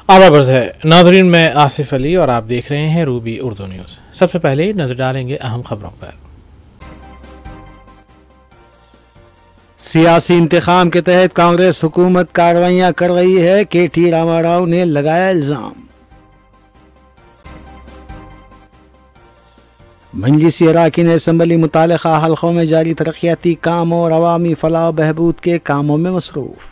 आदाब है नाज़रीन, मैं आसिफ अली और आप देख रहे हैं रूबी उर्दू न्यूज़। सबसे पहले नजर डालेंगे अहम खबरों पर। सियासी इंतखाम के तहत कांग्रेस हुकूमत कार्रवाइयां कर रही है, केटी रामाराव ने लगाया इल्जाम। मजलिसी अराकीन असम्बली मुतालिका हल्कों में जारी तरक्याती काम और अवामी फलाह बहबूद के कामों में मसरूफ।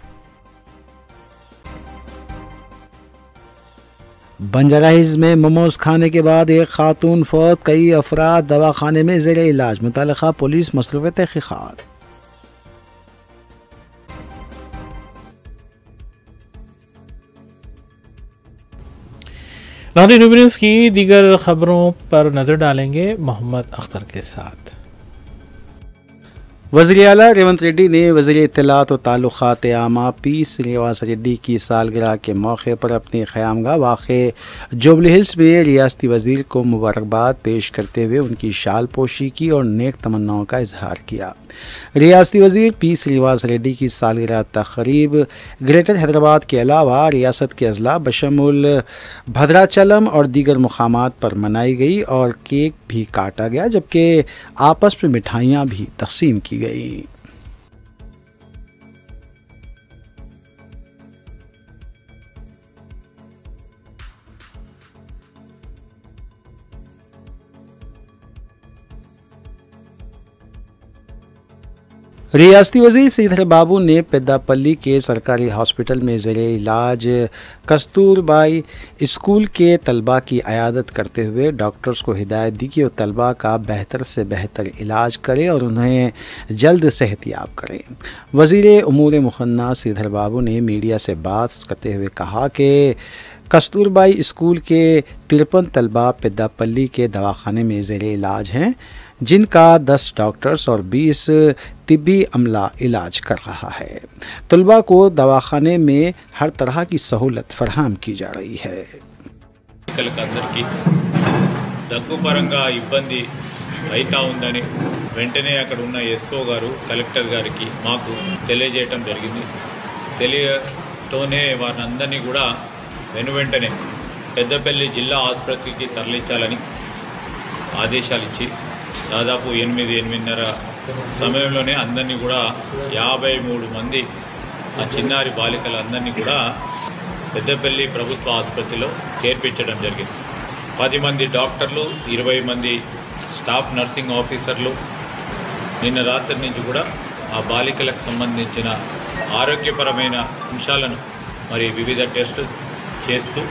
बंजारा हिल्स में मोमोज खाने के बाद एक खातून फौत, कई अफराद दवाखाने में ज़ेरे इलाज, मुतालिका पुलिस मसरूफ़ तहक़ीक़ात। नाज़रीन, रूबी न्यूज़ की दीगर खबरों पर नज़र डालेंगे मोहम्मद अख्तर के साथ। वज़ीर आला रेवंत रेड्डी ने वज़ीर इत्तलात व ताल्लुक़ात आमा पी श्रीनिवास रेड्डी की सालगिरह के मौके पर अपनी क़यामगाह वाक़े जुबली हिल्स में रियासती वज़ीर को मुबारकबाद पेश करते हुए उनकी शाल पोशी की और नेक तमन्नाओं का इजहार किया। रियासती वज़ीर पी श्रीनिवास रेड्डी की सालगिरह तक़रीब ग्रेटर हैदराबाद के अलावा रियासत के अजला बशमुल भद्राचलम और दीगर मुकामात पर मनाई गई और केक भी काटा गया, जबकि आपस में मिठाइयाँ भी तक़सीम की गई। रियासती वज़ीर श्रीधर बाबू ने पेद्दापल्ली के सरकारी हॉस्पिटल में ज़ेरे इलाज कस्तूरबाई स्कूल के तलबा की अयादत करते हुए डॉक्टर्स को हिदायत दी कि वो तलबा का बेहतर से बेहतर इलाज करें और उन्हें जल्द सेहतियाब करें। वज़ीर उमूर मुखन्ना श्रीधर बाबू ने मीडिया से बात करते हुए कहा कि कस्तूरबाई स्कूल के 53 तलबा पेद्दापल्ली के दवाखाने में ज़ेरे इलाज हैं, जिनका 10 डॉक्टर्स और 20 तिब्बी अमला इलाज कर रहा है। तलबा को दवाखाने में हर तरह की सहूलत फराहम की जा रही है। దగ్గు పరంగా ఇబ్బంది అయితా ఉందని వెంటనే అక్కడ ఉన్న ఎస్ఓ గారు కలెక్టర్ గారికి మాకు తెలియజేయటం జరిగింది. తెలియటోనే వారందరినీ కూడా వెనువెంటనే పెద్దపల్లి జిల్లా ఆసుపత్రికి తరలించాలని ఆదేశాలు ఇచ్చి దాదాపు 8-8:30 సమయంలోనే అందరినీ కూడా 53 మంది ఆ చిన్నారి బాలికలందరినీ కూడా పెద్దపల్లి ప్రభుత్వ ఆసుపత్రిలో చేర్పించడం జరిగింది. 10 మంది డాక్టర్లు, 20 మంది స్టాఫ్ నర్సింగ్ ఆఫీసర్లు నిన్న రాత్రి నుంచి కూడా ఆ బాలికలకు సంబంధించిన ఆరోగ్యపరమైన అంశాలను మరి వివిధ టెస్టులు చేస్తూ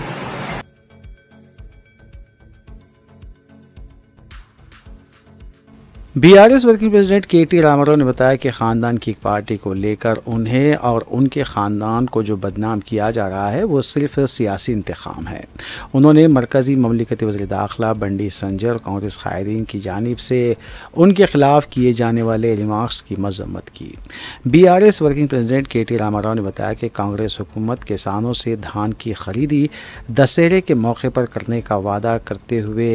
बीआरएस वर्किंग प्रेसिडेंट केटी रामाराव ने बताया कि ख़ानदान की एक पार्टी को लेकर उन्हें और उनके ख़ानदान को जो बदनाम किया जा रहा है वो सिर्फ सियासी इंतखाम है। उन्होंने मरकज़ी ममलिकती वज़ीर दाखिला बंडी संजय और कांग्रेस कायदीन की जानिब से उनके ख़िलाफ़ किए जाने वाले रिमार्क्स की मज़म्मत की। बीआरएस वर्किंग प्रेसिडेंट केटी रामाराव ने बताया कि कांग्रेस हुकूमत किसानों से धान की खरीदी दशहरे के मौके पर करने का वादा करते हुए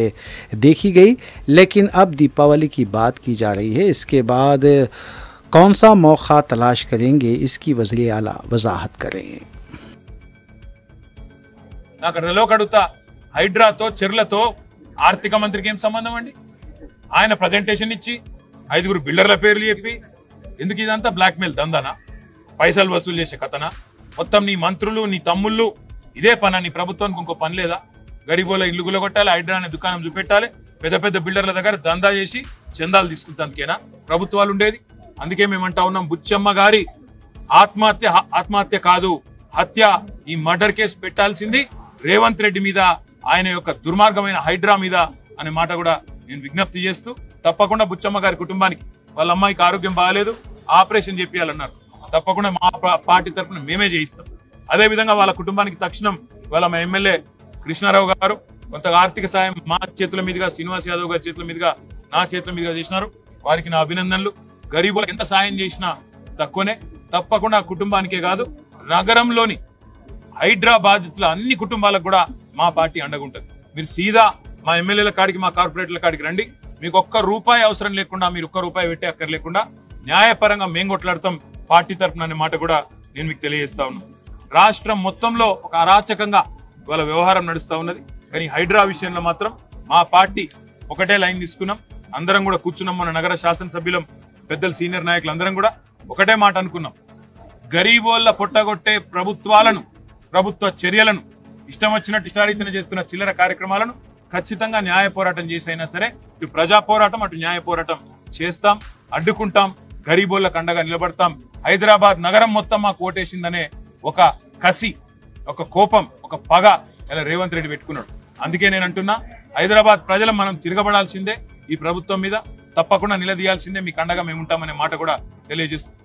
देखी गई, लेकिन अब दीपावली की बात की जा रही है। इसके बाद कौन सा मौका तलाश करेंगे, इसकी वज़ीर आला वजाहत करें। హైడ్రాతో చెర్లతో ఆర్థిక మంత్రికి ఏం సంబంధం అండి? ఆయన ప్రజెంటేషన్ ఇచ్చి 5 బిల్డర్ల పేర్లు చెప్పి ఎందుకు ఇదంతా బ్లాక్ మెయిల్ దందానా, పైసలు వసూలు చేసే కథనా? మొత్తం నీ మంత్రులు నీ తమ్ముళ్ళు ఇదే పనా? నీ ప్రభుత్వానికి ఇంకో పని లేదా? గరీబోల ఇల్లు గులగొట్టాలి, హైడ్రా అనే దుకాణం చూపెట్టాలి, పెద్ద పెద్ద బిల్డర్ల దగ్గర దందా చేసి చందాలు తీసుకుంటానికేనా ప్రభుత్వాలు ఉండేది? అందుకే మేమంటా ఉన్నాం, బుచ్చమ్మ గారి ఆత్మహత్య కాదు, హత్య, ఈ మర్డర్ కేసు పెట్టాల్సింది రేవంత్ రెడ్డి మీద, ఆయన యొక్క దుర్మార్గమైన హైడ్రా మీద అనే మాట కూడా నేను విజ్ఞప్తి చేస్తూ, తప్పకుండా బుచ్చమ్మ గారి కుటుంబానికి, వాళ్ళ అమ్మాయికి ఆరోగ్యం బాగాలేదు, ఆపరేషన్ చేపియాలన్నారు, తప్పకుండా మా పార్టీ తరఫున మేమే చేయిస్తాం. అదేవిధంగా వాళ్ళ కుటుంబానికి తక్షణం వాళ్ళ మా ఎమ్మెల్యే కృష్ణారావు గారు కొంత ఆర్థిక సాయం మా చేతుల మీదుగా, శ్రీనివాస్ యాదవ్ గారి చేతుల మీదుగా, నా చేతుల మీదుగా చేసినారు. వారికి నా అభినందనలు. గరీబులకు ఎంత సాయం చేసినా తక్కువనే. తప్పకుండా కుటుంబానికే కాదు, నగరంలోని హైడ్రా బాధితుల అన్ని కుటుంబాలకు కూడా మా పార్టీ అండగుంటుంది. మీరు సీదా మా ఎమ్మెల్యేల కాడికి, మా కార్పొరేటర్ల కాడికి రండి. మీకు ఒక్క రూపాయి అవసరం లేకుండా, మీరు ఒక్క రూపాయి పెట్టే అక్కర్లేకుండా న్యాయపరంగా మేము కొట్లాడతాం పార్టీ తరఫున అనే మాట కూడా నేను మీకు తెలియజేస్తా ఉన్నాను. రాష్ట్రం మొత్తంలో ఒక అరాచకంగా ఇవాళ వ్యవహారం నడుస్తూ ఉన్నది. కానీ హైడ్రా విషయంలో మాత్రం మా పార్టీ ఒకటే లైన్ తీసుకున్నాం. అందరం కూడా కూర్చున్నాం. మన నగర శాసనసభ్యులం, పెద్దలు, సీనియర్ నాయకులు అందరం కూడా ఒకటే మాట అనుకున్నాం. గరీబోళ్ళ పొట్టగొట్టే ప్రభుత్వాలను, ప్రభుత్వ చర్యలను, ఇష్టం వచ్చినట్టు ఇష్టారీతన చేస్తున్న చిల్లర కార్యక్రమాలను ఖచ్చితంగా న్యాయ పోరాటం చేసైనా సరే ఇటు ప్రజా పోరాటం అటు న్యాయ పోరాటం చేస్తాం, అడ్డుకుంటాం, గరీబోళ్ళకు అండగా నిలబడతాం. హైదరాబాద్ నగరం మొత్తం మాకు ఓటేసిందనే ఒక కసి, ఒక కోపం, ఒక పగ ఇలా రేవంత్ రెడ్డి పెట్టుకున్నాడు. అందుకే నేను అంటున్నా, హైదరాబాద్ ప్రజలు మనం తిరగబడాల్సిందే, ఈ ప్రభుత్వం మీద తప్పకుండా నిలదీయాల్సిందే, మీకు అండగా మేము ఉంటామనే మాట కూడా తెలియజేస్తున్నాం.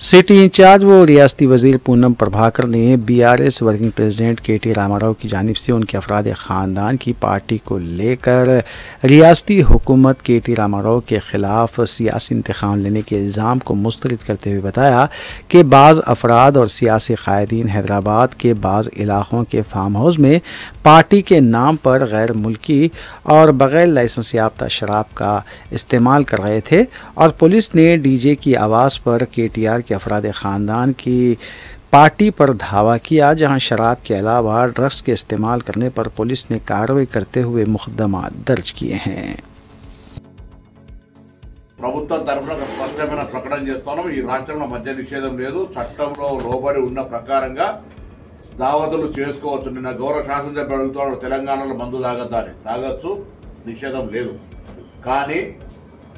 सिटी इंचार्ज व रियासती वजीर पूनम प्रभाकर ने बीआरएस वर्किंग प्रेसिडेंट केटी रामाराव की जानिब से उनके अफराद ख़ानदान की पार्टी को लेकर रियासती हुकूमत केटी रामाराव के ख़िलाफ़ सियासी इंतकाम लेने के इल्ज़ाम को मुस्तरद करते हुए बताया कि बाज़ अफराद और सियासी क़ायदीन हैदराबाद के बाज़ इलाक़ों के फार्म हाउस में पार्टी के नाम पर गैर मुल्की और बग़ैर लाइसेंस याफ्ता शराब का इस्तेमाल कर रहे थे और पुलिस ने डीजे की आवाज़ पर केटीआर के अफराद ख़ानदान की पार्टी पर धावा किया, जहां शराब के अलावा ड्रग्स के इस्तेमाल करने पर पुलिस ने कार्रवाई करते हुए मुकदमा दर्ज किए हैं। ప్రభుత్వం తరఫున స్పష్టమైన ప్రకటన చేస్తున్నాం. ఈ రాష్ట్రంలో మద్య నిషేధం లేదు. చట్టంలో లోబడి ఉన్న ప్రకారంగా దావతులు చేసుకోవచ్చు. నిన్న గౌరవ శాసనసభ్యులు అడుగుతున్నాడు, తెలంగాణలో మందు తాగద్దని. తాగొచ్చు, నిషేధం లేదు. కానీ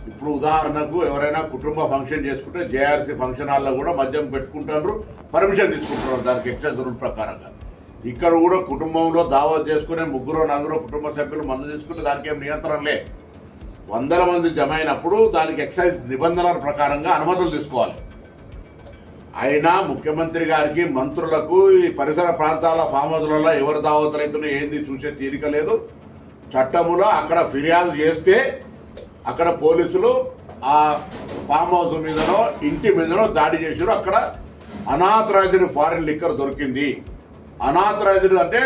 ఇప్పుడు ఉదాహరణకు ఎవరైనా కుటుంబ ఫంక్షన్ చేసుకుంటే జేఆర్సీ ఫంక్షన్ హాల్లో కూడా మద్యం పెట్టుకుంటారు, పర్మిషన్ తీసుకుంటున్నారు దానికి ఎక్సైజ్ రూల్ ప్రకారంగా. ఇక్కడ కూడా కుటుంబంలో దావత్ చేసుకునే 3-4 కుటుంబ సభ్యులు మందు తీసుకుంటే దానికి ఏం నియంత్రణ లే. 100 మంది జమ అయినప్పుడు దానికి ఎక్సైజ్ నిబంధనల ప్రకారంగా అనుమతులు తీసుకోవాలి. అయినా ముఖ్యమంత్రి గారికి, మంత్రులకు ఈ పరిసర ప్రాంతాల ఫామ్ హౌస్లలో ఎవరు దావతులు అవుతున్నాయో ఏంది చూసే తీరిక లేదు. చట్టములో అక్కడ ఫిర్యాదు చేస్తే అక్కడ పోలీసులు ఆ ఫామ్ హౌస్ మీదనో ఇంటి మీదనో దాడి చేశారు. అక్కడ అనాథరైజ్డ్ ఫారిన్ లిక్కర్ దొరికింది. అనాథరైజ్డ్ అంటే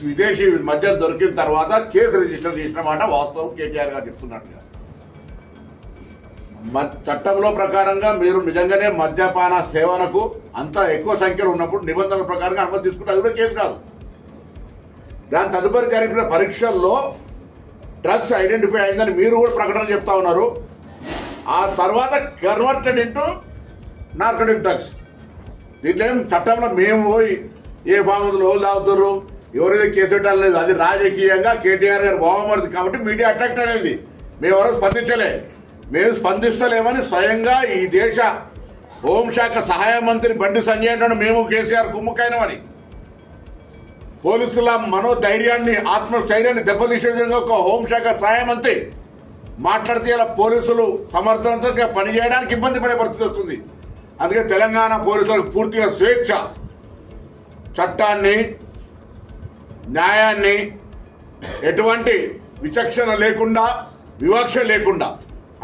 విదేశీ మద్యం దొరికిన తర్వాత కేసు రిజిస్టర్ చేసిన మాట వాస్తవం. కేటీఆర్ గారు చెప్తున్నట్టుగా చట్టంలో ప్రకారంగా మీరు నిజంగానే మద్యపాన సేవనకు అంత ఎక్కువ సంఖ్యలో ఉన్నప్పుడు నిబంధనల ప్రకారంగా అనుమతి తీసుకుంటే అది కూడా కేసు కాదు. దాని తదుపరి జరిపిన పరీక్షల్లో డ్రగ్స్ ఐడెంటిఫై అయిందని మీరు కూడా ప్రకటన చెప్తా ఉన్నారు. ఆ తర్వాత కన్వర్టెడ్ ఇంటూ నార్కోటిక్ డ్రగ్స్. దీంట్లో ఏం చట్టంలో మేము పోయి ఏ ఫామ్ హౌస్లో తాగుతారు, ఎవరైతే కేసు పెట్టాలి లేదు. అది రాజకీయంగా కేటీఆర్ గారు బావమరిది కాబట్టి మీడియా అట్రాక్ట్ అనేది. మేము ఎవరు స్పందించలే. మేము స్పందిస్తలేమని స్వయంగా ఈ దేశ హోంశాఖ సహాయ మంత్రి బండి సంజయ్ అంటాడు మేము కేసీఆర్ కుమ్ముకైనమని. పోలీసుల మనోధైర్యాన్ని, ఆత్మస్థైర్యాన్ని దెబ్బతీసే విధంగా ఒక హోంశాఖ సహాయ మంత్రి మాట్లాడితే ఇలా పోలీసులు సమర్థవంతంగా పనిచేయడానికి ఇబ్బంది పడే పరిస్థితి వస్తుంది. అందుకే తెలంగాణ పోలీసులకు పూర్తిగా స్వేచ్ఛ, చట్టాన్ని, న్యాయాన్ని ఎటువంటి విచక్షణ లేకుండా, వివక్ష లేకుండా,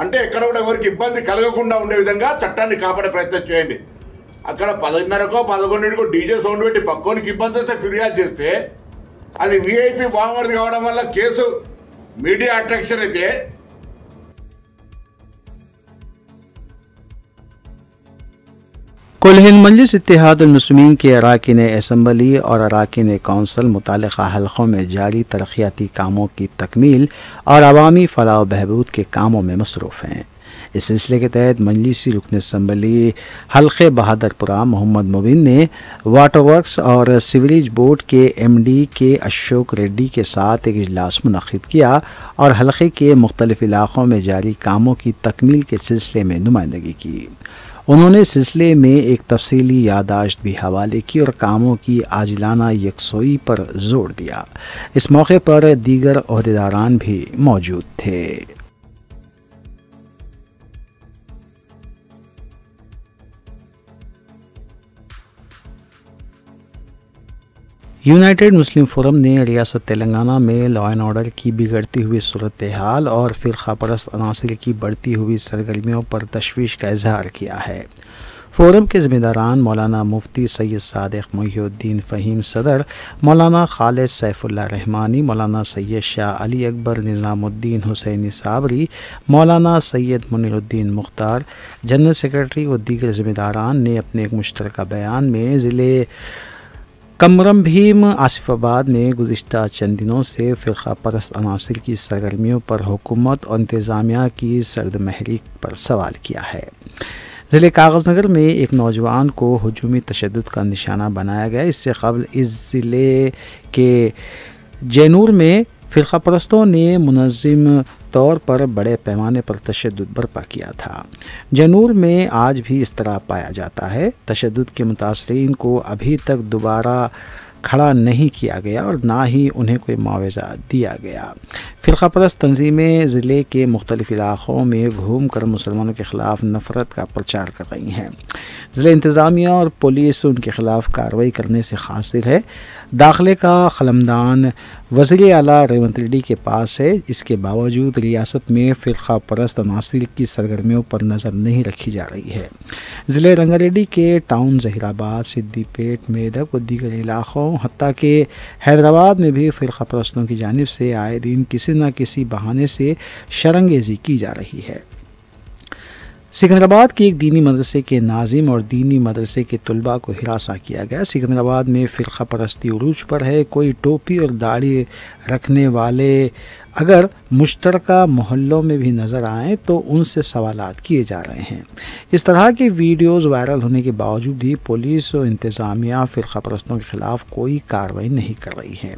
అంటే ఎక్కడ కూడా ఎవరికి ఇబ్బంది కలగకుండా ఉండే విధంగా చట్టాన్ని కాపాడే ప్రయత్నం చేయండి. అక్కడ 10:30కో 11కో డీజే సౌండ్ పెట్టి పక్కోనికి ఇబ్బంది వస్తే ఫిర్యాదు చేస్తే అది వీఐపీ బామర్ది కావడం వల్ల కేసు మీడియా అట్రాక్షన్ అయితే कुल हिंद मजलिस इत्तेहादुल मुस्लिमीन के अरकान असम्बली और अरकान कौंसल मुतालिका हलक़ों में जारी तरक्याती कामों की तकमील और अवामी फलाह व बहबूद के कामों में मसरूफ़ हैं। इस सिलसिले के तहत मजलिसी रुकन असम्बली हल्क़े बहादुरपुरा मोहम्मद मुबिन ने वाटर वर्क्स और सीवरेज बोर्ड के MD के अशोक रेड्डी के साथ एक इजलास मुनक़िद किया और हल्क़े के मुख्तलिफ़ इलाक़ों में जारी कामों की तकमील के सिलसिले में नुमाइंदगी की। उन्होंने सिलसिले में एक तफसीली यादाश्त भी हवाले की और कामों की आजिलाना यकसोई पर जोर दिया। इस मौके पर दीगर ओहदेदारान भी मौजूद थे। यूनाइटेड मुस्लिम फोरम ने रियासत तेलंगाना में लॉ एंड ऑर्डर की बिगड़ती हुई सूरत हाल और फ़िरक़ा परस्त अनासिर की बढ़ती हुई सरगर्मियों पर तशवीश का इजहार किया है। फोरम के ज़िम्मेदारान मौलाना मुफ्ती सैयद सादिक मोहिउद्दीन फ़हीम सदर, मौलाना खालिद सैफुल्लाह रहमानी, मौलाना सैयद शाह अली अकबर निज़ामुद्दीन हुसैनी साबरी, मौलाना सैयद मुनीरुद्दीन मुख्तार, जनरल सेक्रेटरी व दीगर ज़िम्मेदारान ने अपने एक मुश्तरका बयान में ज़िले कमरम भीम आसिफाबाद में गुज़िश्ता चंद दिनों से फ़िरक़ा परस्त अनासिर की सरगर्मियों पर हुकूमत और इंतज़ामिया की सर्द महरीक पर सवाल किया है। ज़िले कागज़नगर में एक नौजवान को हुजूमी तशद्दुद का निशाना बनाया गया। इससे कबल इस ज़िले के जैनूर में फ़िरक़ा परस्तों ने मुनज़्ज़म तौर पर बड़े पैमाने पर तशद्दुद बर्पा किया था। जैनूर में आज भी इस तरह पाया जाता है। तशद्दुद के मुतासरीन को अभी तक दोबारा खड़ा नहीं किया गया और ना ही उन्हें कोई मुआवजा दिया गया। फ़िरक़ा परस्त तंजीमें ज़िले के मुख्तलिफ़ इलाक़ों में घूम कर मुसलमानों के ख़िलाफ़ नफ़रत का प्रचार कर रही हैं। ज़िला इंतज़ामिया और पुलिस उनके ख़िलाफ़ कार्रवाई करने से क़ासिर है। दाखिले का क़लमदान वज़ीर आला रेवंत रेड्डी के पास है। इसके बावजूद रियासत में फ़िरक़ा परस्त अनासिर की सरगर्मियों पर नज़र नहीं रखी जा रही है। ज़िले रंगारेड्डी के टाउन ज़हीराबाद, सिद्दीपेट, मेदक व दीगर इलाक़ों हत्ता के हैदराबाद में भी फ़िरक़ा परस्तों की जानिब से आए दिन किसी न किसी बहाने से शरंगेज़ी की जा रही है। सिकंदराबाद के एक दीनी मदरसे के नाजिम और दीनी मदरसे के तलबा को हिरासा किया गया। सिकंदराबाद में फ़िरक़ा परस्ती उरूज पर है। कोई टोपी और दाढ़ी रखने वाले अगर मुश्तरका मोहल्लों में भी नज़र आएँ तो उनसे सवालात किए जा रहे हैं। इस तरह के वीडियोज़ वायरल होने के बावजूद भी पुलिस और इंतज़ामिया फ़िरक़ा परस्तों के ख़िलाफ़ कोई कार्रवाई नहीं कर रही है।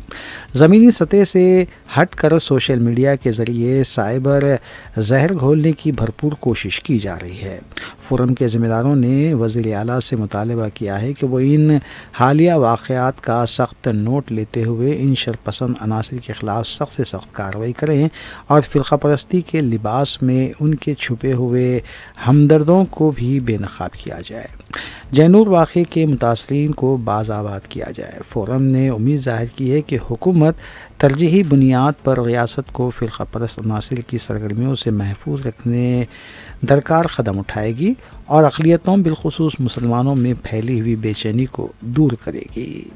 ज़मीनी सतह से हट कर सोशल मीडिया के ज़रिए साइबर जहर घोलने की भरपूर कोशिश की जा रही है। फोरम के ज़िम्मेदारों ने वज़ीर आला से मुतालबा किया है कि वो इन हालिया वाक़यात का सख्त नोट लेते हुए इन शरपसंद अनासिर के ख़िलाफ़ सख्त से सख्त कार्रवाई करें और फ़िरक़ा परस्ती के लिबास में उनके छुपे हुए हमदर्दों को भी बेनकाब किया जाए। जैनूर वाक़े के मुतासरीन को बाज़ाबाद किया जाए। फोरम ने उम्मीद ज़ाहिर की है कि हुकूमत तरजीही बुनियाद पर रियासत को फ़िरक़ा परस्त अनासिर की सरगर्मियों से महफूज रखने दरकार क़दम उठाएगी और अक़लियतों बिलख़ुसूस मुसलमानों में फैली हुई बेचैनी को दूर करेगी।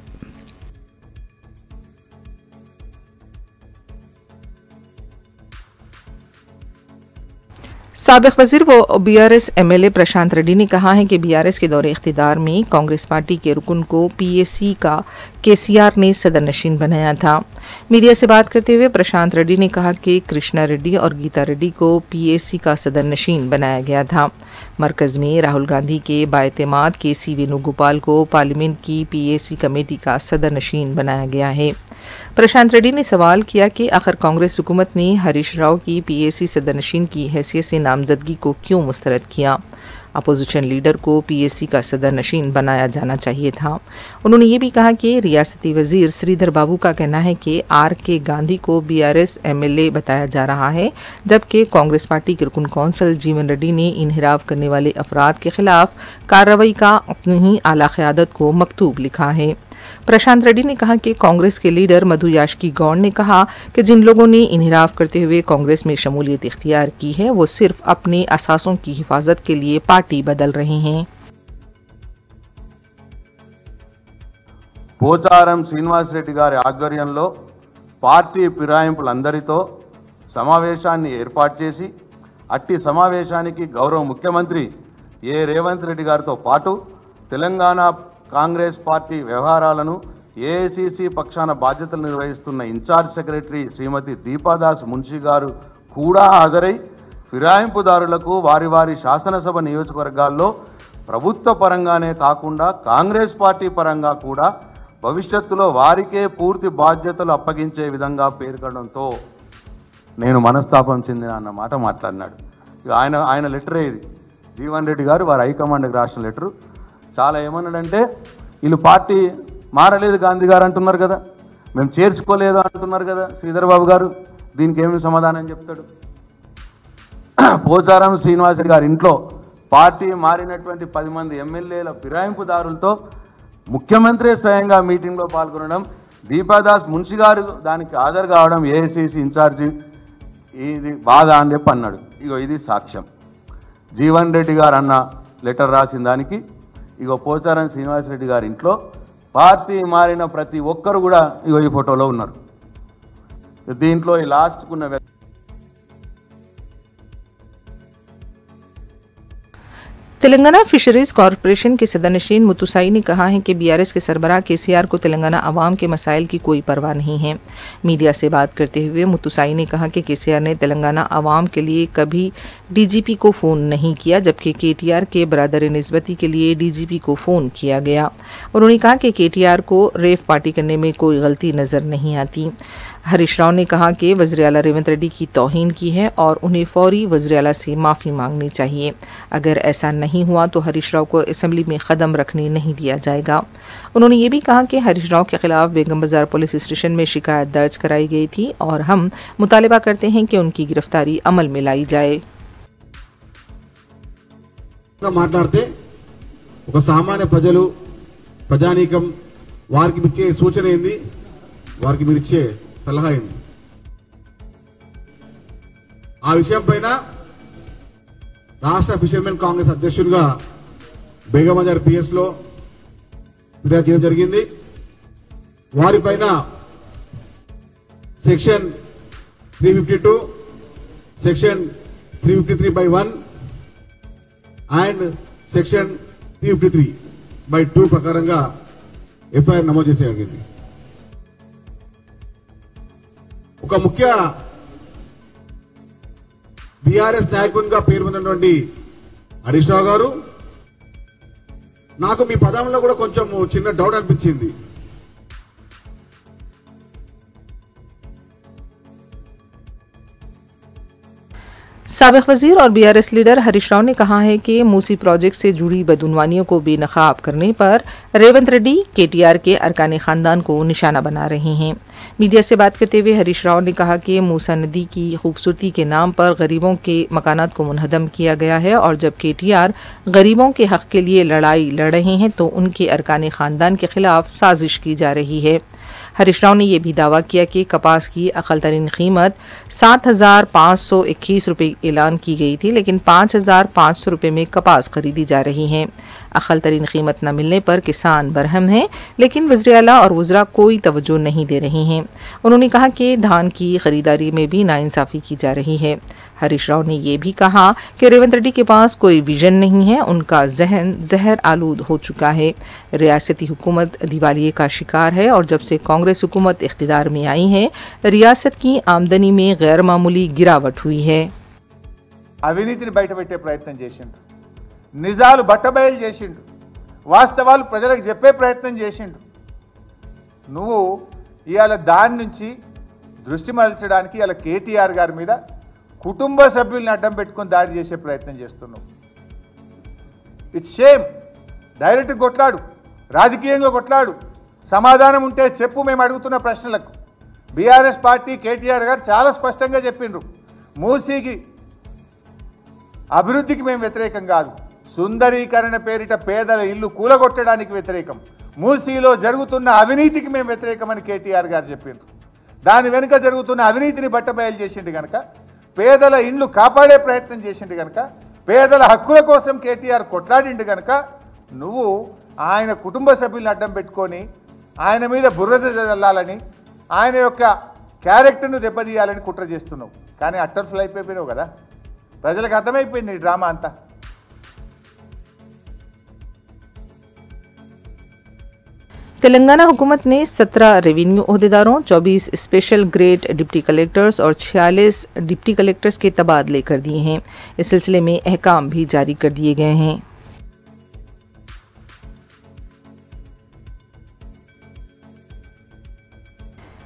साबिक़ वज़ीर व बीआरएस एमएलए प्रशांत रेड्डी ने कहा है कि बीआरएस के दौरे इख्तिदार में कांग्रेस पार्टी के रुकन को पीएसी का केसीआर ने सदर नशीन बनाया था। मीडिया से बात करते हुए प्रशांत रेड्डी ने कहा कि कृष्णा रेड्डी और गीता रेड्डी को पीएसी का सदर नशीन बनाया गया था। मरकज़ में राहुल गांधी के बाएतमाद केसी वेणुगोपाल को पार्लियामेंट की पीएसी कमेटी का सदर नशीन बनाया गया है। प्रशांत रेड्डी ने सवाल किया कि आखिर कांग्रेस हुकूमत ने हरीश राव की पीएसी सदरनशीन की हैसियत से नामजदगी को क्यों मुस्तरद किया। अपोजिशन लीडर को पीएसी का सदरनशीन बनाया जाना चाहिए था। उन्होंने ये भी कहा कि रियासती वजीर श्रीधर बाबू का कहना है कि आर.के. गांधी को बीआरएस एमएलए बताया जा रहा है, जबकि कांग्रेस पार्टी के रुकन कौंसल जीवन रेड्डी ने इनहिराफ करने वाले अफराद के खिलाफ कार्रवाई का अपनी ही आला क़यादत को मकतूब लिखा है। प्रशांत रेड्डी ने कहा कि कांग्रेस के लीडर मधु याष्की गौड़ ने कहा कि जिन लोगों ने इनहिराफ करते हुए कांग्रेस में शमूलियत इख्तियार की है वो सिर्फ अपने असासों की हिफाजत के लिए पार्टी बदल रहे हैं। పోచారం శ్రీనివాసరెడ్డి గారి ఆధ్వర్యంలో పార్టీ ఫిరాయింపులందరితో సమావేశాన్ని ఏర్పాటు చేసి అట్టి సమావేశానికి గౌరవ ముఖ్యమంత్రి రేవంత్ రెడ్డి గారితో పాటు తెలంగాణ కాంగ్రెస్ పార్టీ వ్యవహారాలను ఏఐసిసి పక్షాన బాధ్యతలు నిర్వహిస్తున్న ఇన్ఛార్జ్ సెక్రటరీ శ్రీమతి దీపాదాస్ మున్షి గారు కూడా హాజరై ఫిరాయింపుదారులకు వారి వారి శాసనసభ నియోజకవర్గాల్లో ప్రభుత్వ పరంగానే కాకుండా కాంగ్రెస్ పార్టీ పరంగా కూడా భవిష్యత్తులో వారికే పూర్తి బాధ్యతలు అప్పగించే విధంగా పేర్కొనడంతో నేను మనస్తాపం చెందిన అన్న మాట మాట్లాడినాడు. ఆయన లెటరే ఇది. జీవన్ రెడ్డి గారు వారి హైకమాండ్కి రాసిన లెటరు. చాలా ఏమన్నాడంటే వీళ్ళు పార్టీ మారలేదు గాంధీ గారు అంటున్నారు కదా, మేము చేర్చుకోలేదు అంటున్నారు కదా శ్రీధర్ బాబు గారు, దీనికి ఏమి సమాధానం చెప్తాడు? పోచారం శ్రీనివాసరెడ్డి గారి ఇంట్లో పార్టీ మారినటువంటి 10 మంది ఎమ్మెల్యేల ఫిరాయింపుదారులతో ముఖ్యమంత్రి స్వయంగా మీటింగ్లో పాల్గొనడం, దీపాదాస్ మున్షి గారు దానికి హాజరు కావడం ఏఐసిసి ఇన్ఛార్జి ఇది బాధ అని చెప్పి అన్నాడు. ఇగో ఇది సాక్ష్యం. జీవన్ రెడ్డి గారు అన్న లెటర్ రాసిన దానికి ఇగో పోచారం శ్రీనివాసరెడ్డి గారి ఇంట్లో పార్టీ మారిన ప్రతి ఒక్కరు కూడా ఇగో ఈ ఫోటోలో ఉన్నారు. దీంట్లో ఈ లాస్ట్కున్న तेलंगाना फिशरीज कॉरपोरेशन के सदनशीन मुतुसाई ने कहा है कि बीआरएस के सरबराह केसीआर को तेलंगाना अवाम के मसाइल की कोई परवाह नहीं है। मीडिया से बात करते हुए मुतुसाई ने कहा कि केसीआर ने तेलंगाना अवाम के लिए कभी डीजीपी को फ़ोन नहीं किया, जबकि केटीआर के बरादर निस्बती के लिए डीजीपी को फ़ोन किया गया। उन्होंने कहा कि केटीआर को रेफ पार्टी करने में कोई गलती नज़र नहीं आती। हरीश राव ने कहा कि वज़ीर आला रेवंत रेड्डी की तौहीन की है और उन्हें फौरी वज़ीर आला से माफ़ी मांगनी चाहिए। अगर ऐसा नहीं हुआ तो हरीश राव को असेंबली में कदम रखने नहीं दिया जाएगा। उन्होंने ये भी कहा कि हरीश राव के खिलाफ बेगम बाजार पुलिस स्टेशन में शिकायत दर्ज कराई गई थी और हम मुतालबा करते हैं कि उनकी गिरफ्तारी अमल में लाई जाए। మాట్లాడితే ఒక సామాన్య ప్రజలు ప్రజానీకం వారికి ఇచ్చే సూచన ఏంది, వారికి మీరు ఇచ్చే సలహా ఏంది, ఆ విషయం పైన రాష్ట్ర ఫిషర్మెన్ కాంగ్రెస్ అధ్యక్షుడిగా బేగం బజార్ పిఎస్ లో ఫిర్యాదు చేయడం జరిగింది. వారిపైన సెక్షన్ 352, సెక్షన్ 353/1 అండ్ సెక్షన్ 353/2 ప్రకారంగా ఎఫ్ఐఆర్ నమోదు చేసే జరిగింది. ఒక ముఖ్య బీఆర్ఎస్ నాయకునిగా పేరు పొందినటువంటి హరీష్ రావు గారు, నాకు మీ పదంలో కూడా కొంచెం చిన్న డౌట్ అనిపించింది. साबिक वजीर और बीआरएस लीडर हरीश राव ने कहा है कि मूसी प्रोजेक्ट से जुड़ी बदउनवानियों को बेनकाब करने पर रेवंत रेड्डी केटीआर के अरकान खानदान को निशाना बना रहे हैं। मीडिया से बात करते हुए हरीश राव ने कहा कि मूसा नदी की खूबसूरती के नाम पर गरीबों के मकानात को मुनहदम किया गया है और जब केटीआर गरीबों के हक के लिए लड़ाई लड़ रहे हैं तो उनके अरकान खानदान के खिलाफ साजिश की जा रही है। हरीश राव ने यह भी दावा किया कि कपास की अक़ल तरीन कीमत 7,521 रुपये ऐलान की गई थी, लेकिन 5,500 रुपये में कपास खरीदी जा रही है। अक़ल तरीन कीमत न मिलने पर किसान बरहम हैं, लेकिन वज़ीर आला और वज़रा कोई तवज्जो नहीं दे रहे हैं। उन्होंने कहा कि धान की खरीदारी में भी नाइंसाफ़ी की जा रही है। हरीश राव ने यह भी कहा कि रेवंत रेड्डी के पास कोई विजन नहीं है, उनका जहन जहर आलूद हो चुका है। रियासती हुकूमत दिवालिये का शिकार है और जब से कांग्रेस हुकूमत इख्तिदार में आई है, रियासत की आमदनी में गैर मामूली गिरावट हुई है। అవినీతిని బయటపెట్టే ప్రయత్నం చేసిండు, నిజాలు బట్టబయలు చేసిండు, వాస్తవాలు ప్రజలకు చెప్పే ప్రయత్నం చేసిండు. నువ్వు ఇవాళ దాని నుంచి దృష్టి మరల్చడానికి ఇవాళ కేటీఆర్ గారి మీద కుటుంబ సభ్యుల్ని అడ్డం పెట్టుకొని దాడి చేసే ప్రయత్నం చేస్తున్నావు. It's shame. డైరెక్ట్ కొట్లాడు, రాజకీయంగా కొట్లాడు, సమాధానం ఉంటే చెప్పు. మేము అడుగుతున్న ప్రశ్నలకు బీఆర్ఎస్ పార్టీ కేటీఆర్ గారు చాలా స్పష్టంగా చెప్పిండ్రు, మూసీకి అభివృద్ధికి మేము వ్యతిరేకం కాదు, సుందరీకరణ పేరిట పేదల ఇల్లు కూలగొట్టడానికి వ్యతిరేకం, మూసీలో జరుగుతున్న అవినీతికి మేము వ్యతిరేకమని కేటీఆర్ గారు చెప్పిండ్రు. దాని వెనుక జరుగుతున్న అవినీతిని బట్టబయలు చేసిండు కనుక, పేదల ఇండ్లు కాపాడే ప్రయత్నం చేసిండు కనుక, పేదల హక్కుల కోసం కేటీఆర్ కొట్లాడిండు కనుక నువ్వు ఆయన కుటుంబ సభ్యులను అడ్డం పెట్టుకొని ఆయన మీద బురద జల్లాలని, ఆయన యొక్క క్యారెక్టర్ను దెబ్బతీయాలని కుట్ర చేస్తున్నావు. కానీ అట్టర్ ఫ్లైప్ అయిపోయినావు కదా, ప్రజలకు అర్థమైపోయింది ఈ డ్రామా అంతా. तेलंगाना हुकूमत ने 17 रेवेन्यू ओहदेदारों, 24 स्पेशल ग्रेड डिप्टी कलेक्टर्स और 46 डिप्टी कलेक्टर्स के तबादले कर दिए हैं। इस सिलसिले में अहकाम भी जारी कर दिए गए हैं।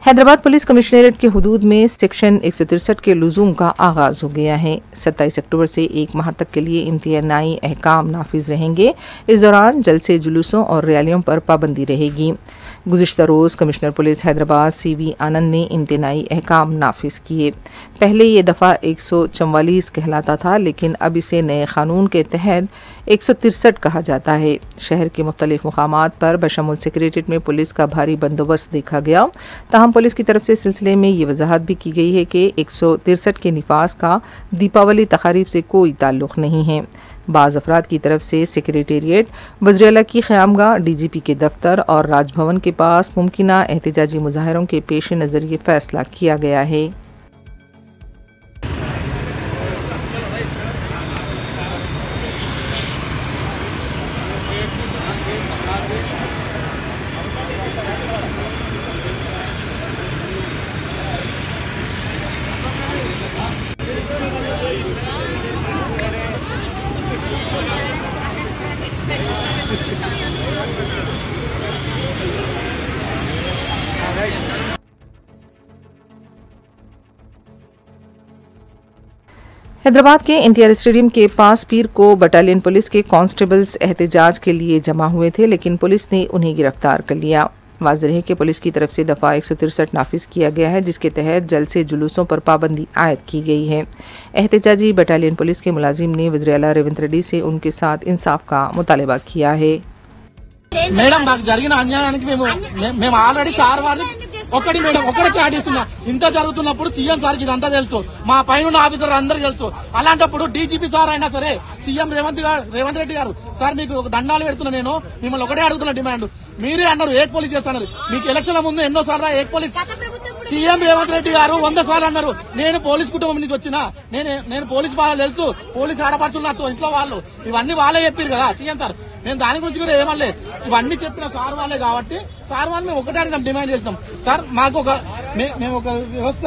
हैदराबाद पुलिस कमिश्नरेट के हुदूद में सेक्शन 163 के लुज़ूम का आगाज़ हो गया है। 27 अक्टूबर से 1 माह तक के लिए इम्तियानाई अहकाम नाफिज रहेंगे। इस दौरान जलसे, जुलूसों और रैलियों पर पाबंदी रहेगी। गुज़िश्ता रोज़ कमिश्नर पुलिस हैदराबाद CV आनंद ने इम्तियानाई अहकाम नाफिज किए। पहले ये दफ़ा 144 कहलाता था, लेकिन अब इसे नए क़ानून के तहत 163 कहा जाता है। शहर के मुख्तलिफ मुकामात पर बशमुल सेक्रेटेरिएट में पुलिस का भारी बंदोबस्त देखा गया। ताहम पुलिस की तरफ से इस सिलसिले में ये वजाहत भी की गई है कि 163 के निफाज का दीपावली तकारीब से कोई ताल्लुक़ नहीं है। बाज़ अफराद की तरफ से सेक्रेटेरिएट, वज़ीर-ए-आला की क़यामगाह, DGP के दफ्तर और राजभवन के पास मुमकिना एहतजाजी मुजाहरों के पेश नज़र ये फैसला किया गया है। हैदराबाद के NTR स्टेडियम के पास पीर को बटालियन पुलिस के कांस्टेबल्स एहतजाज के लिए जमा हुए थे, लेकिन पुलिस ने उन्हें गिरफ्तार कर लिया। वाज़ेह है कि पुलिस की तरफ से दफ़ा 163 नाफिज किया गया है, जिसके तहत जलसे जुलूसों पर पाबंदी आयद की गई है। एहतजाजी बटालियन पुलिस के मुलाजिम ने वज़ीर-ए-आला रेवंत रेड्डी से उनके साथ इंसाफ का मुतालबा किया है। మేడం నాకు జరిగిన అన్యాయానికి మేము ఆల్రెడీ సార్ వారిని ఒకటి క్లారిటీ ఇస్తున్నా. ఇంత జరుగుతున్నప్పుడు సీఎం సార్కి ఇదంతా తెలుసు, మా పైన ఆఫీసర్ అందరికి తెలుసు. అలాంటప్పుడు DGP సార్ అయినా సరే, సీఎం రేవంత్ రెడ్డి గారు, సార్ మీకు ఒక దండాలు పెడుతున్నా, నేను మిమ్మల్ని ఒకటే అడుగుతున్నా డిమాండ్. మీరే అన్నారు ఏక్ పోలీస్ చేస్తున్నారు, మీకు ఎలక్షన్ల ముందు ఎన్నోసార్లు ఏక్ పోలీస్ సీఎం రేవంత్ రెడ్డి గారు 100 సార్లు అన్నారు. నేను పోలీస్ కుటుంబం నుంచి వచ్చిన, నేను పోలీస్ బాగా తెలుసు, పోలీస్ ఆడపడుచులు నాతో ఇంట్లో వాళ్ళు, ఇవన్నీ వాళ్ళే చెప్పారు కదా సీఎం సార్. నేను దాని గురించి కూడా ఏమనలేదు, ఇవన్నీ చెప్పిన సార్ వాళ్ళే కాబట్టి సార్ వాళ్ళు మేము ఒకటే డిమాండ్ చేసినాం. సార్ మాకు మేము ఒక వ్యవస్థ.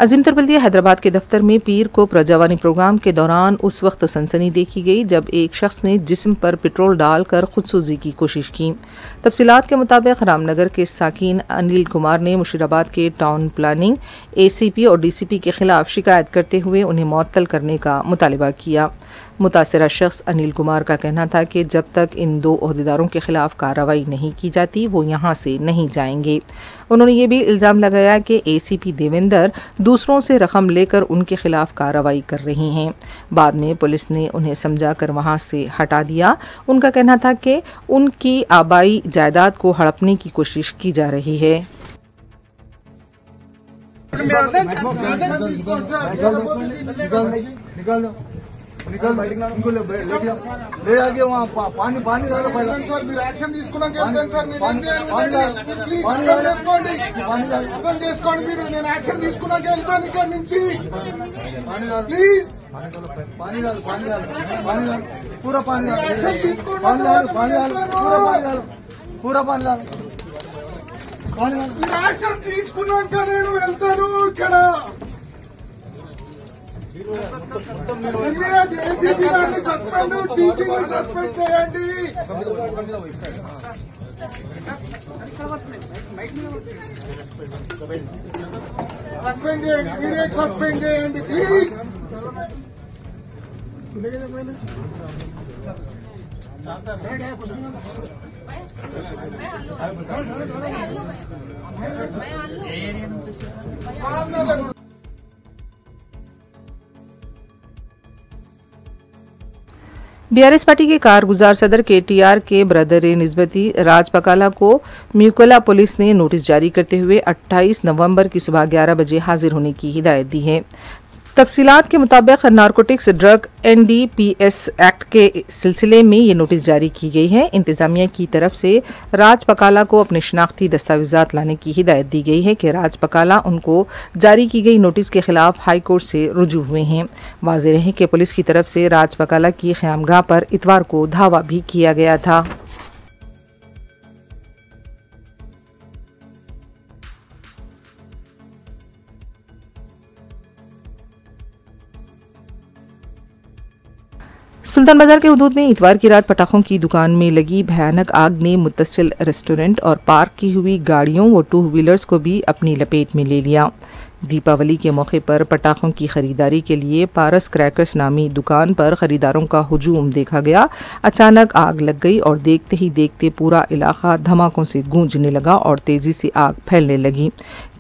अजीम तरबल्दिया हैदराबाद के दफ्तर में पीर को प्रजावानी प्रोग्राम के दौरान उस वक्त सनसनी देखी गई जब एक शख्स ने जिस्म पर पेट्रोल डालकर खुदसूजी की कोशिश की। तफसीलात के मुताबिक रामनगर के साकिन अनिल कुमार ने मुशीराबाद के टाउन प्लानिंग ACP और DCP के खिलाफ शिकायत करते हुए उन्हें मुअत्तल करने का मुतालबा किया। मुतासरा शख्स अनिल कुमार का कहना था कि जब तक इन दो ओहदेदारों के खिलाफ कार्रवाई नहीं की जाती वो यहाँ से नहीं जाएंगे। उन्होंने ये भी इल्ज़ाम लगाया कि ACP देवेंद्र दूसरों से रकम लेकर उनके खिलाफ कार्रवाई कर रही हैं। बाद में पुलिस ने उन्हें समझा कर वहाँ से हटा दिया। उनका कहना था कि उनकी आबाई जायदाद को हड़पने की कोशिश की जा रही है। निकल ले आगे वहाँ पानी डालो पहले सर, మీరు యాక్షన్ తీసుకున్నాక వెళ్తాను సార్. అర్థం చేసుకోండి మీరు, నేను యాక్షన్ తీసుకున్నాక వెళ్తాను ఇక్కడ నుంచి. ప్లీజ్ पानी डालो पूरा पानी डालो, యాక్షన్ తీసుకోండి. पूरा पानी डालो. మీరు యాక్షన్ తీసుకున్నాక నేను వెళ్తాను ఇక్కడ. ACP గారిని సస్పెండ్, DCని సస్పెండ్ చేయండి. సస్పెండ్ చేయండి, ఇమీడియట్ సస్పెండ్ చేయండి ప్లీజ్. BRS पार्टी के कारगुजार सदर KTR के ब्रदर निस्बती राज पकाला को म्यूकोला पुलिस ने नोटिस जारी करते हुए 28 नवंबर की सुबह 11 बजे हाजिर होने की हिदायत दी है। तफसीलात के मुताबिक नारकोटिक्स ड्रग NDPS एक्ट के सिलसिले में ये नोटिस जारी की गई है। इंतजामिया की तरफ से राज पकाला को अपने शनाख्ती दस्तावेजात लाने की हिदायत दी गई है कि राज पकाला उनको जारी की गई नोटिस के खिलाफ हाई कोर्ट से रुजू हुए हैं। वाज़ेह है कि पुलिस की तरफ से राज पकाला की क़यामगाह पर इतवार को धावा भी किया गया था। सुल्तान बाजार के हुदूद में इतवार की रात पटाखों की दुकान में लगी भयानक आग ने मुत्तसिल रेस्टोरेंट और पार्क की हुई गाड़ियों व 2 व्हीलर्स को भी अपनी लपेट में ले लिया। दीपावली के मौके पर पटाखों की खरीदारी के लिए पारस क्रैकर्स नामी दुकान पर खरीदारों का हुजूम देखा गया। अचानक आग लग गई और देखते ही देखते पूरा इलाका धमाकों से गूंजने लगा और तेजी से आग फैलने लगी।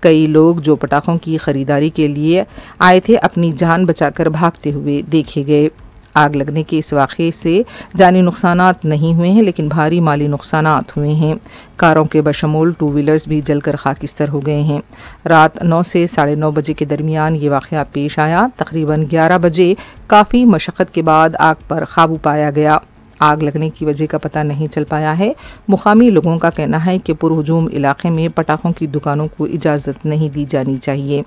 कई लोग जो पटाखों की खरीदारी के लिए आए थे अपनी जान बचाकर भागते हुए देखे गए। आग लगने के इस वाक़े से जानी नुकसानात नहीं हुए हैं, लेकिन भारी माली नुकसानात हुए हैं। कारों के बशमूल टू व्हीलर्स भी जलकर खाकिस्तर हो गए हैं। रात 9 से 9:30 बजे के दरमियान ये वाक़या पेश आया। तकरीबन 11 बजे काफ़ी मशक्क़त के बाद आग पर काबू पाया गया। आग लगने की वजह का पता नहीं चल पाया है। मुकामी लोगों का कहना है कि पुरहुजूम इलाके में पटाखों की दुकानों को इजाज़त नहीं दी जानी चाहिए।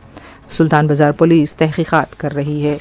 सुल्तान बाजार पुलिस तहकीकात कर रही है।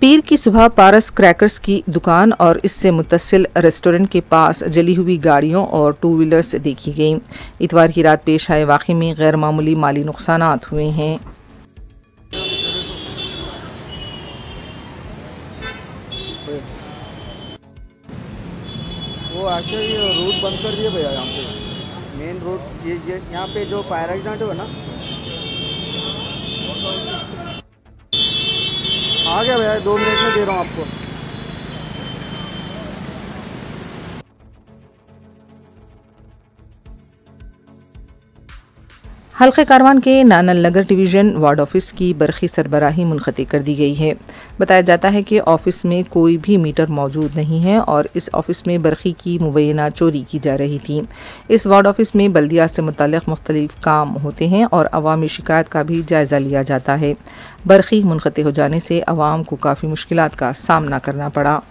पीर की सुबह पारस क्रैकर्स की दुकान और इससे मुत्तसिल रेस्टोरेंट के पास जली हुई गाड़ियों और टू व्हीलर्स देखी गईं। इतवार की रात पेश आए वाक़े में गैर मामूली माली नुकसानात हुए हैं। वो एक्चुअली रूट बंद कर दिए भैया, यहाँ पे मेन रोड ये यहाँ पे जो फायर एक्सीडेंट हुआ ना, आ गया भैया, 2 मिनट में दे रहा हूँ आपको। हल्के कारवान के नानल नगर डिवीज़न वार्ड ऑफिस की बरखी सरबराही मुनक़ती कर दी गई है। बताया जाता है कि ऑफिस में कोई भी मीटर मौजूद नहीं है और इस ऑफिस में बरखी की मुबैना चोरी की जा रही थी। इस वार्ड ऑफिस में बल्दिया से मुताल्लिक़ मुख्तलिफ काम होते हैं और अवामी शिकायत का भी जायज़ा लिया जाता है। बरखी मुनक़ती हो जाने से अवाम को काफ़ी मुश्किलात का सामना करना पड़ा।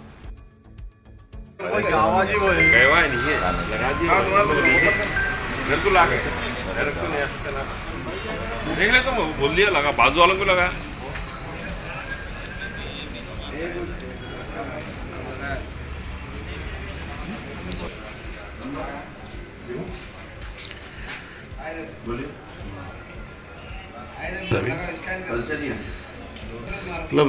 देख ले, तो बोल दिया लगा, बाजू वालों को लगा। मतलब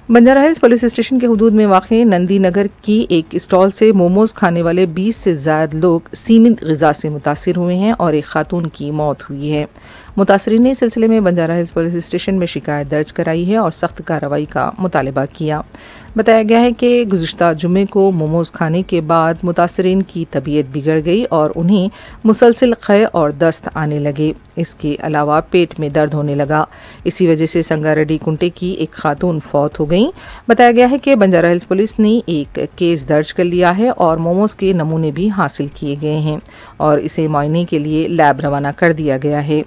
बंजारा हिल्स पुलिस स्टेशन के हुदूद में वाक़े नंदी नगर की एक स्टॉल से मोमोज खाने वाले 20 से ज़्यादा लोग सीमित ग़िज़ा से मुतासिर हुए हैं और एक खातून की मौत हुई है। मुतासरीन ने इस सिलसिले में बंजारा हिल्स पुलिस स्टेशन में शिकायत दर्ज कराई है और सख्त कार्रवाई का मुतालबा किया। बताया गया है कि गुज़िश्ता जुमे को मोमोज़ खाने के बाद मुतासरीन की तबीयत बिगड़ गई और उन्हें मुसलसल ख़य और दस्त आने लगे। इसके अलावा पेट में दर्द होने लगा। इसी वजह से संगारेड्डी कुंटे की एक खातून फौत हो गई। बताया गया है कि बंजारा हिल्स पुलिस ने एक केस दर्ज कर लिया है और मोमोज़ के नमूने भी हासिल किए गए हैं और इसे मुआयने के लिए लैब रवाना कर दिया गया है।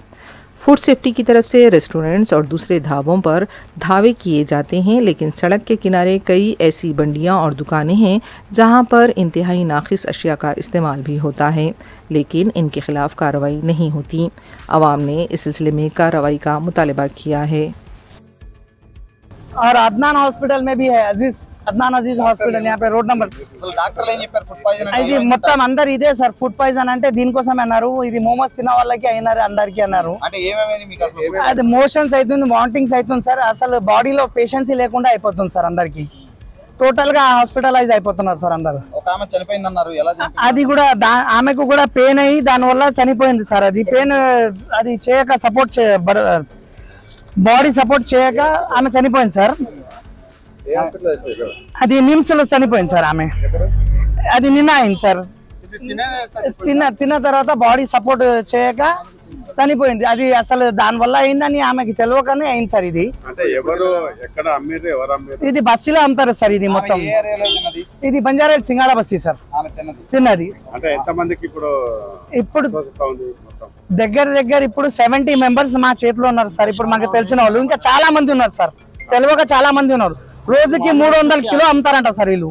फूड सेफ्टी की तरफ से रेस्टोरेंट्स और दूसरे ढाबों पर धावे किए जाते हैं, लेकिन सड़क के किनारे कई ऐसी बंडियां और दुकानें हैं जहां पर इंतहाई नाक़िस अशिया का इस्तेमाल भी होता है, लेकिन इनके खिलाफ कार्रवाई नहीं होती। आवाम ने इस सिलसिले में कार्रवाई का मुतालबा किया है। और अदनान हॉस्पिटल में भी है, अदनान अजीज హాస్పిటల్ यहाँ पे रोड नंबर డాక్టర్లు ఏం చెప్పారు? ఫుడ్ పాయిజన్ ఇది మొత్తం అందరు ఇదే సార్, ఫుడ్ పాయిజన్ అంటే దీనికోసం అన్నారు, ఇది మోమోస్ తిన్న వాళ్ళకి అయినారు అందరికి అన్నారు. అంటే ఏమేమి మీకు అసలు? అది మోషన్స్ అవుతుంది, వామిటింగ్స్ అవుతుంది సార్, అసలు బాడీలో పేషెన్సీ లేకుండా అయిపోతుంది సార్, అందరికి టోటల్ గా హాస్పిటలైజ్ అయిపోతున్నారు సార్ అందరు. ఒక ఆమె చనిపోయింది అన్నారు, ఎలా చనిపోయింది? అది కూడా ఆమెకు కూడా పెయిన్ అయ్యి దాని వల్ల చనిపోయింది సార్. అది పెయిన్ అది చేయక సపోర్ట్ బాడీ సపోర్ట్ చేయక ఆమె చనిపోయింది సార్. అది నిమ్స్లో చనిపోయింది సార్ ఆమె. అది నిన్న అయింది సార్. తిన్న తర్వాత బాడీ సపోర్ట్ చేయక చనిపోయింది. అది అసలు దాని వల్ల అయిందని ఆమెకి తెలియకనే అయింది సార్. ఇది ఇది బస్సులో అమ్ముతారు సార్. ఇది మొత్తం ఇది బంజారాహిల్స్ సింగాళ బస్తీ సార్. తిన్నది ఇప్పుడు దగ్గర ఇప్పుడు 70 మెంబర్స్ మా చేతిలో ఉన్నారు సార్. ఇప్పుడు మాకు తెలిసిన వాళ్ళు ఇంకా చాలా మంది ఉన్నారు సార్. తెలియక చాలా మంది ఉన్నారు. రోజుకి 300 కిలో అమ్ముతారంట సార్ వీళ్ళు.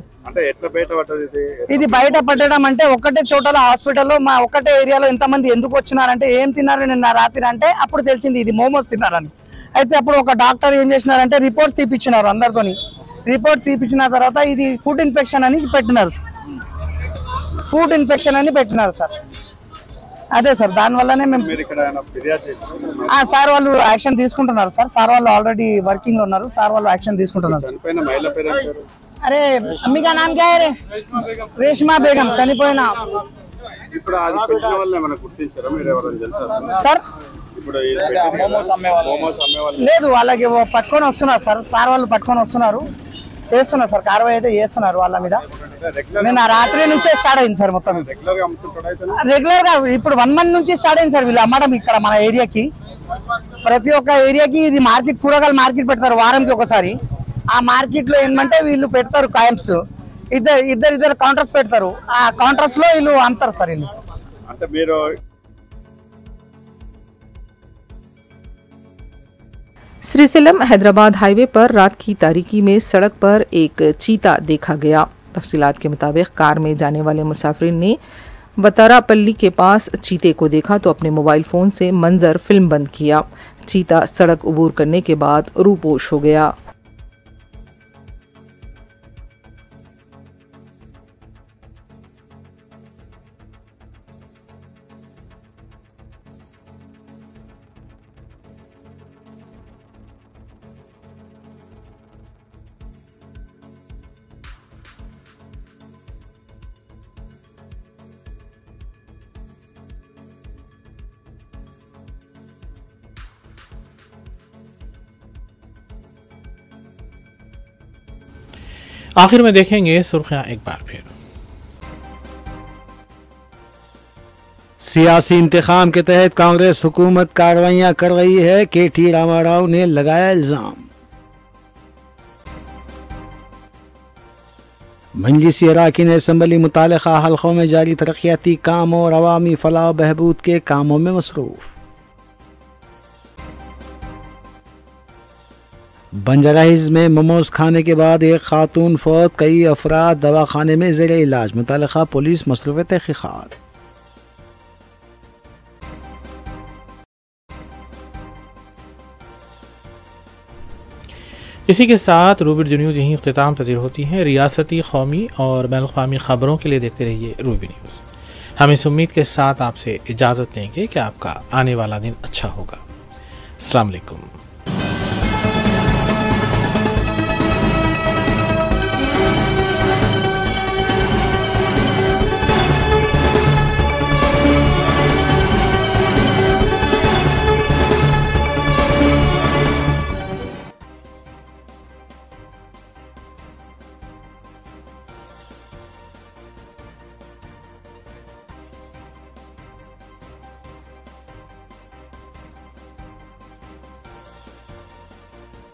ఇది బయట పట్టడం అంటే ఒకటే చోటలో హాస్పిటల్లో మా ఒకటే ఏరియాలో ఇంతమంది ఎందుకు వచ్చినారంటే ఏం తిన్నారు నిన్న రాత్రి అంటే అప్పుడు తెలిసింది ఇది మోమోస్ తిన్నారని. అయితే అప్పుడు ఒక డాక్టర్ ఏం చేసినారంటే రిపోర్ట్ తీపిచ్చినారు అందరితోని. రిపోర్ట్ తీపిచ్చిన తర్వాత ఇది ఫుడ్ ఇన్ఫెక్షన్ అని పెట్టినారు. ఫుడ్ ఇన్ఫెక్షన్ అని పెట్టినారు సార్. అదే సార్ దానివల్లనే మేము సార్ వాళ్ళు యాక్షన్ తీసుకుంటున్నారు సార్. సార్ వాళ్ళు ఆల్రెడీ వర్కింగ్ లో ఉన్నారు. సార్ వాళ్ళు యాక్షన్ తీసుకుంటున్నారు సార్. అరే అమ్మిగా నామ్ క్యా హై రే? రేష్మా బేగం చనిపోయిన సార్. లేదు వాళ్ళకి పట్టుకొని వస్తున్నారు సార్. సార్ వాళ్ళు పట్టుకొని వస్తున్నారు, చేస్తున్నారు సార్. కార్యవాహి అయితే చేస్తున్నారు వాళ్ళ మీద. నిన్న రాత్రి నుంచే స్టార్ట్ అయింది సార్. మొత్తం రెగ్యులర్ గా ఇప్పుడు 1 మంత్ నుంచి స్టార్ట్ అయింది సార్ వీళ్ళు అమ్మడం. ఇక్కడ మన ఏరియాకి ప్రతి ఒక్క ఏరియాకి ఇది మార్కెట్, కూరగాయల మార్కెట్ పెడతారు వారంకి ఒకసారి. ఆ మార్కెట్ లో ఏంటంటే వీళ్ళు పెడతారు క్యాంప్స్. ఇద్దరు కౌంటర్స్ పెడతారు. ఆ కౌంటర్స్ లో వీళ్ళు అమ్ముతారు సార్. వీళ్ళు అంటే మీరు श्रीसेलम हैदराबाद हाईवे पर रात की तारीकी में सड़क पर एक चीता देखा गया। तफसीलात के मुताबिक कार में जाने वाले मुसाफिर ने वतारापल्ली के पास चीते को देखा तो अपने मोबाइल फ़ोन से मंजर फिल्म बंद किया। चीता सड़क अबूर करने के बाद रूपोश हो गया। आखिर में देखेंगे सुर्खियां एक बार फिर। सियासी इंतखाम के तहत कांग्रेस हुकूमत कार्रवाइयां कर रही है, केटी रामाराव ने लगाया इल्जाम। मजलिसी अराकीन असम्बली मुतालिका हल्कों में जारी तरक्याती काम और अवामी फलाह बहबूद के कामों में मसरूफ। बंजाराहिल्स में मोमोज खाने के बाद एक खातून फौत, कई अफराद दवाखाने में ज़ेरे इलाज, मुतालिका पुलिस मसरूफ़ तहक़ीक़ात। इसी के साथ रूबी न्यूज़ यहीं इख्तिताम पजीर होती हैं। रियासती, कौमी और बैनुल-अक़वामी ख़बरों के लिए देखते रहिए रूबी न्यूज़। हम इस उम्मीद के साथ आपसे इजाज़त लेंगे कि आपका आने वाला दिन अच्छा होगा। अस्सलाम वालेकुम।